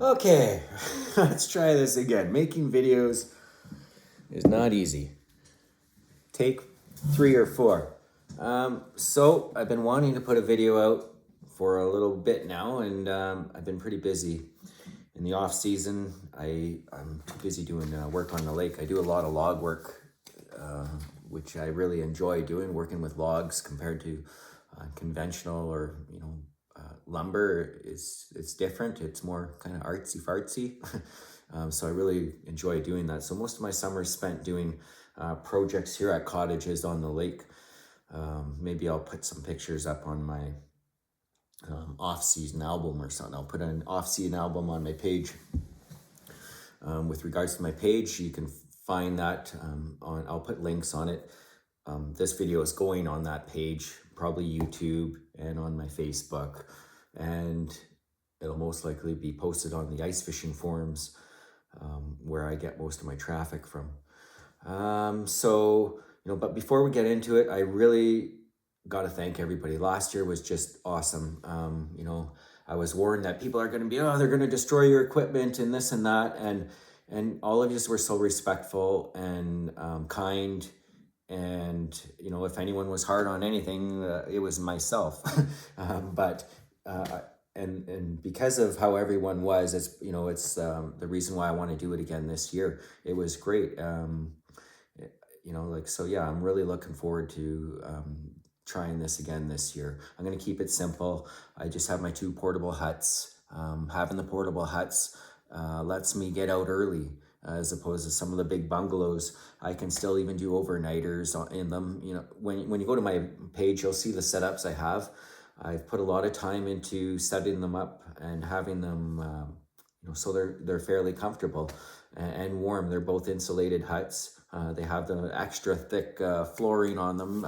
Okay, let's try this again. Making videos is not easy. Take 3 or 4. So I've been wanting to put a video out for a little bit now, and I've been pretty busy. In the off season, I'm too busy doing work on the lake. I do a lot of log work, which I really enjoy doing, working with logs compared to conventional or lumber. It's different. It's more kind of artsy fartsy. So I really enjoy doing that. So most of my summer is spent doing projects here at cottages on the lake. Maybe I'll put some pictures up on my off-season album or something. I'll put an off-season album on my page. With regards to my page, you can find that I'll put links on it. This video is going on that page, probably YouTube and on my Facebook, and it'll most likely be posted on the ice fishing forums, where I get most of my traffic from. But before we get into it, I really got to thank everybody. Last year was just awesome. I was warned that people are going to be, they're going to destroy your equipment and this and that. And all of you were so respectful and kind. And, if anyone was hard on anything, it was myself. But and because of how everyone was, it's the reason why I want to do it again this year. It was great. I'm really looking forward to trying this again this year. I'm going to keep it simple. I just have my 2 portable huts. Having the portable huts lets me get out early, as opposed to some of the big bungalows. I can still even do overnighters in them. When you go to my page, you'll see the setups I have. I've put a lot of time into setting them up and having them, so they're fairly comfortable and warm. They're both insulated huts. They have the extra thick flooring on them.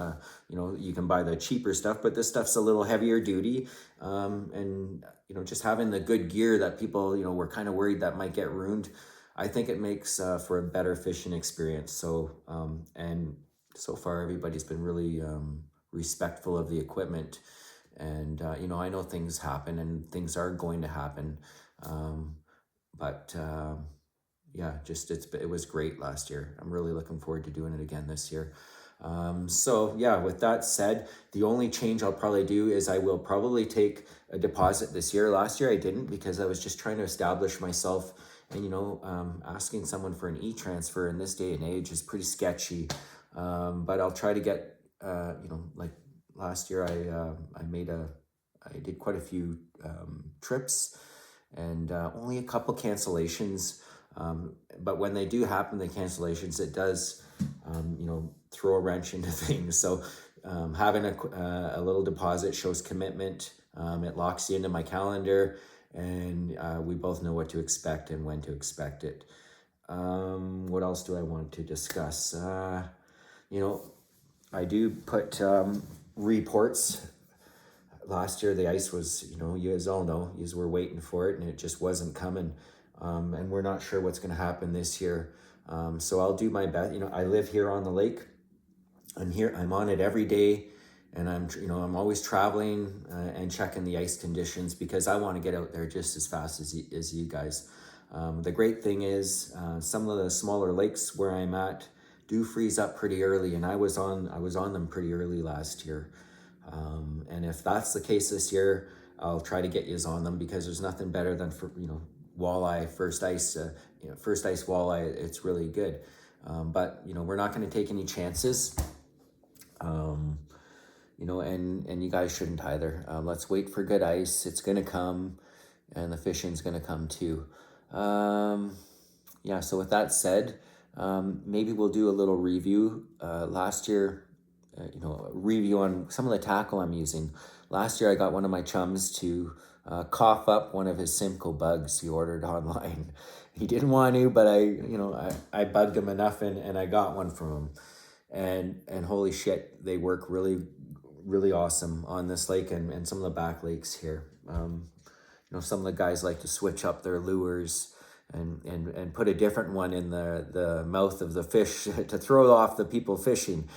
You can buy the cheaper stuff, but this stuff's a little heavier duty. And just having the good gear that people, were kind of worried that might get ruined, I think it makes for a better fishing experience. So, and so far everybody's been really respectful of the equipment. And, I know things happen and things are going to happen. But yeah, it was great last year. I'm really looking forward to doing it again this year. With that said, the only change I'll probably do is I will probably take a deposit this year. Last year I didn't, because I was just trying to establish myself, and asking someone for an e-transfer in this day and age is pretty sketchy. But I'll try to get, like last year I did quite a few trips, and only a couple cancellations. But when they do happen, the cancellations, it does, throw a wrench into things. So having a little deposit shows commitment. It locks you into my calendar, and we both know what to expect and when to expect it. What else do I want to discuss? I do put reports. Last year the ice was, you guys all know, you were waiting for it and it just wasn't coming. And we're not sure what's going to happen this year. So I'll do my best. I live here on the lake. I'm on it every day, and I'm always traveling and checking the ice conditions, because I want to get out there just as fast as you guys. The great thing is, some of the smaller lakes where I'm at do freeze up pretty early, and I was on them pretty early last year. And if that's the case this year, I'll try to get yous on them, because there's nothing better than for walleye, first ice walleye. It's really good. But we're not going to take any chances. And you guys shouldn't either. Let's wait for good ice. It's going to come, and the fishing's going to come too. So with that said, maybe we'll do a little review. Last year, a review on some of the tackle I'm using. Last year, I got one of my chums to cough up one of his Simcoe bugs he ordered online. He didn't want to, but I bugged him enough, and I got one from him. And holy shit, they work really, really awesome on this lake and some of the back lakes here. Some of the guys like to switch up their lures and put a different one in the mouth of the fish to throw off the people fishing.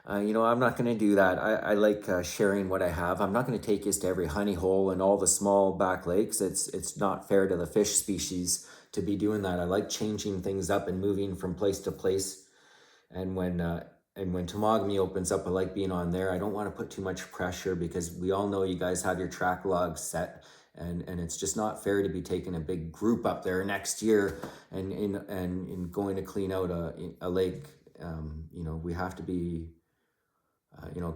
I'm not going to do that. I like sharing what I have. I'm not going to take you to every honey hole and all the small back lakes. It's not fair to the fish species to be doing that. I like changing things up and moving from place to place. And when Temagami opens up, I like being on there. I don't want to put too much pressure because we all know you guys have your track logs set, and it's just not fair to be taking a big group up there next year and going to clean out a lake. We have to be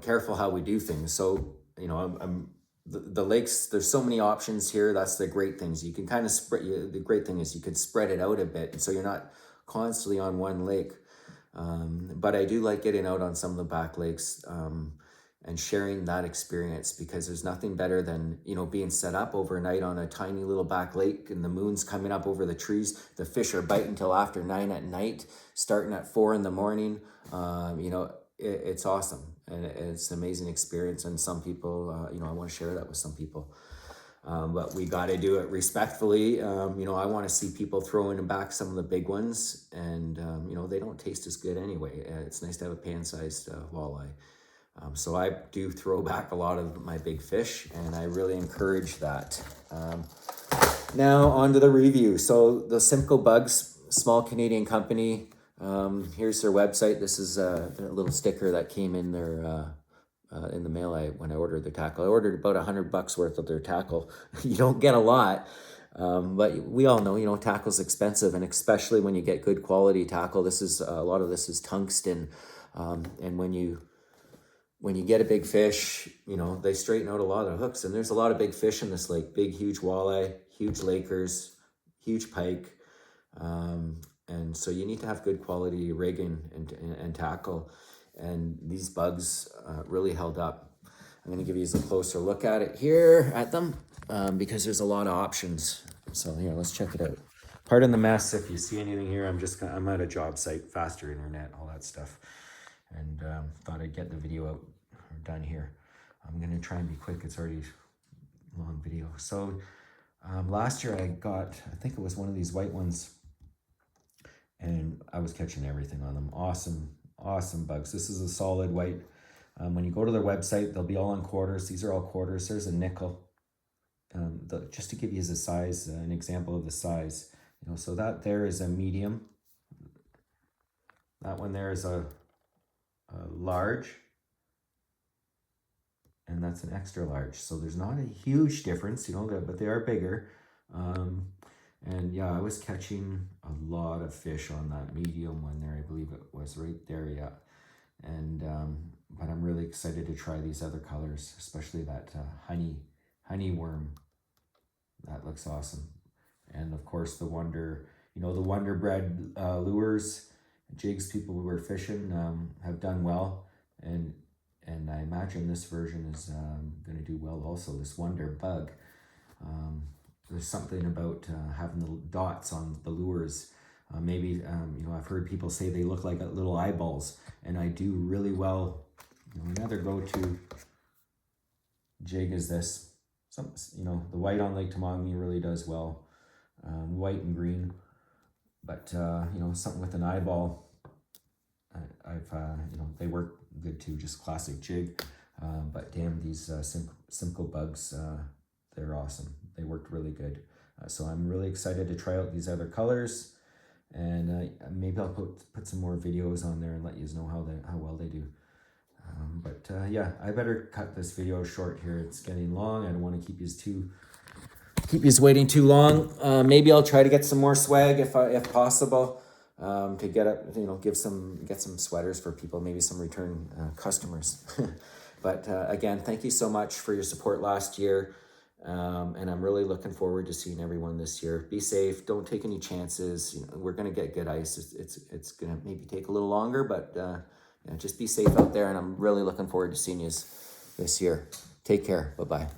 careful how we do things. So, the lakes, there's so many options here. That's the great things. You can kind of the great thing is you could spread it out a bit. So you're not constantly on one lake. But I do like getting out on some of the back lakes, and sharing that experience, because there's nothing better than, being set up overnight on a tiny little back lake and the moon's coming up over the trees. The fish are biting till after 9 at night, starting at 4 in the morning. It's awesome, and it's an amazing experience. And some people, I want to share that with some people. But we got to do it respectfully. I want to see people throwing back some of the big ones, and they don't taste as good anyway. It's nice to have a pan-sized walleye. So I do throw back a lot of my big fish, and I really encourage that. Now on to the review. So the Simcoe Bugs, small Canadian company. Here's their website. This is a little sticker that came in there in the mail when I ordered the tackle. I ordered about $100 worth of their tackle. You don't get a lot, but we all know, tackle's expensive, and especially when you get good quality tackle. This is a lot of this is tungsten, and when you get a big fish, they straighten out a lot of hooks, and there's a lot of big fish in this lake. Big, huge walleye, huge Lakers, huge pike. And so you need to have good quality rigging and tackle. And these bugs really held up. I'm going to give you a closer look at it here at them, because there's a lot of options. So here, let's check it out. Pardon the mess if you see anything here. I'm at a job site, faster internet, all that stuff. And thought I'd get the video out or done here. I'm going to try and be quick. It's already a long video. So last year I think it was one of these white ones, and I was catching everything on them. Awesome bugs. This is a solid white. When you go to their website, they'll be all on quarters. These are all quarters. There's a nickel. Just to give you the size, an example of the size. So that there is a medium. That one there is a large. And that's an extra large. So there's not a huge difference, but they are bigger. And yeah, I was catching a lot of fish on that medium one there. I believe it was right there, yeah. And but I'm really excited to try these other colors, especially that honey worm. That looks awesome. And of course the Wonder Bread lures, jigs people who were fishing have done well, and I imagine this version is going to do well also. This Wonder Bug. There's something about having the dots on the lures. Maybe, I've heard people say they look like little eyeballs, and I do really well. Another go-to jig is this. The white on Lake Temagami really does well. White and green, but, something with an eyeball, they work good too, just classic jig. But damn, these Simcoe Bugs, they're awesome. They worked really good. So I'm really excited to try out these other colors, and maybe I'll put some more videos on there and let you know how well they do. But yeah, I better cut this video short here. It's getting long. I don't want to keep you waiting too long. Maybe I'll try to get some more swag if possible, to get up, get some sweaters for people, maybe some return customers. But again, thank you so much for your support last year. And I'm really looking forward to seeing everyone this year. Be safe. Don't take any chances. We're going to get good ice. It's going to maybe take a little longer, but just be safe out there. And I'm really looking forward to seeing you this year. Take care. Bye-bye.